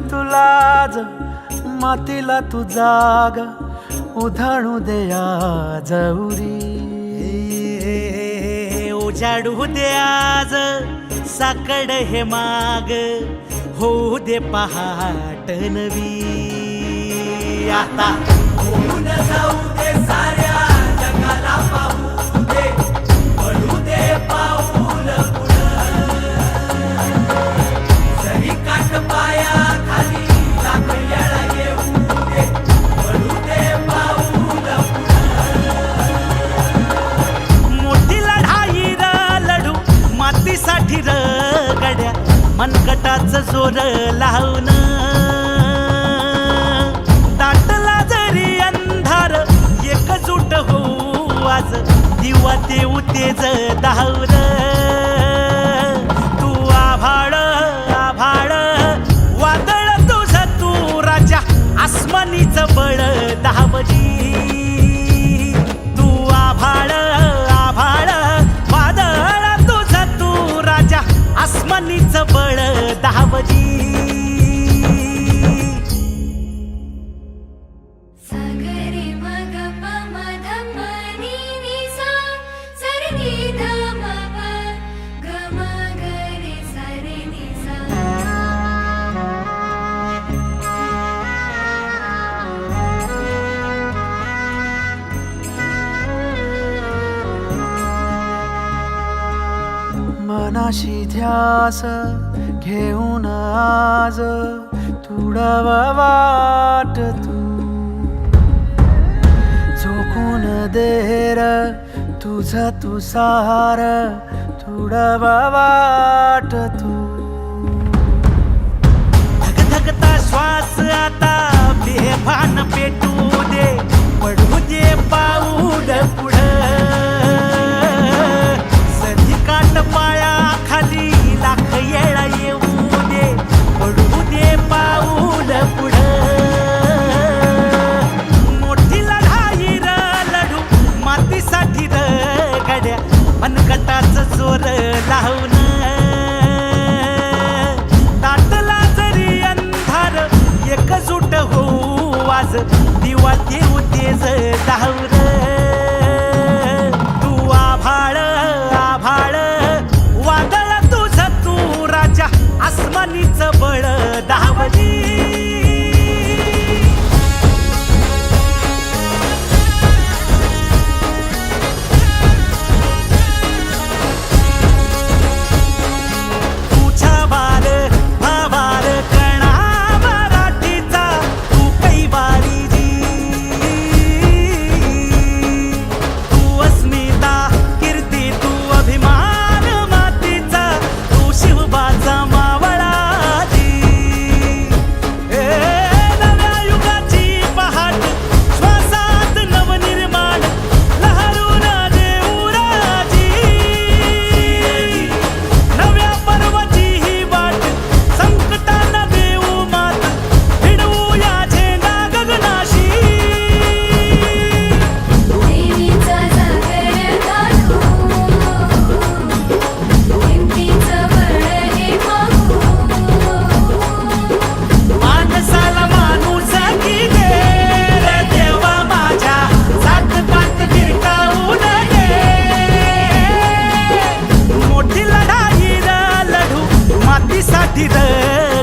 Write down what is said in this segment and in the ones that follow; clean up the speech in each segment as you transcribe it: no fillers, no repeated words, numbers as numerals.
तुलाज मातीला तू जाग उधाणू दे आज उरी उजाडू दे आज साकड हे माग होऊ दे पहाट नवी आता होऊन जाऊ दे साऱ्या जगाला पाहू दे पडू दे पाऊल पुढं जरी काट पाया खाली लाख येळा येऊ दे पडू दे पाऊल मोठी लढाई लढू मातीसाठी र गड्या मनगटाचं जोर लावून दाटला जरी अंधार एकजूट होऊ आज दिवा देऊ तेज धावून तू आभाळ आभाळ वादळ तुझं तू राजा आसमानीचं बळ दावजी तू आभाळ आभाळ वादळ तुझं तू राजा आसमानीचं बळ दावजी मनाशी ध्यास घेऊन आज तुडावा वाट तू झोकून देर तुझं तू सार तुडावा वाट तू धगधगता श्वास आता बेभान पेटू दे पडू दे पाऊल पुढं सधी काट पाया खाली लाख येळा येऊ दे पडू दे पाऊल पुढं मोठी लढाई लढू मातीसाठी गड्या मनगटाचं जोर लावून दाटला जरी अंधार एकजूट होऊ आज दिवा देऊ तेज धावून तू आभाळ आभाळ वादळ तुझं तू राजा आसमानीचं बळ दावजी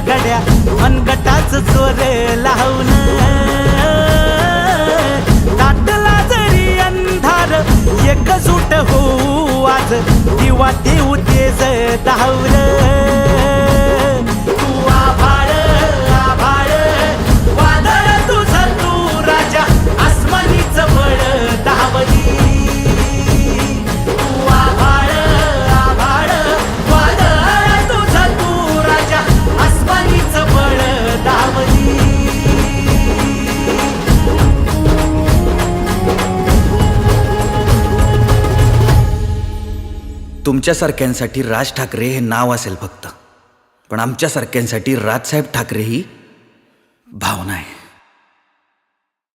गड्या मनगटाचं जोर लावून दाटला जरी अंधार एकजूट होऊ आज दिवा देऊ तेज धावून तू आभाळ आभाळ वादळ तुझं तू राजा आसमानीचं बळ दावली तू आभाळ आभाळ वादळ तुझं तू राजा आसमानीचं बळ दावली तुमच्यासारख्यांसाठी राज ठाकरे हे नाव असेल फक्त, पण आमच्यासारख्यांसाठी राजसाहेब ठाकरे ही भावना आहे.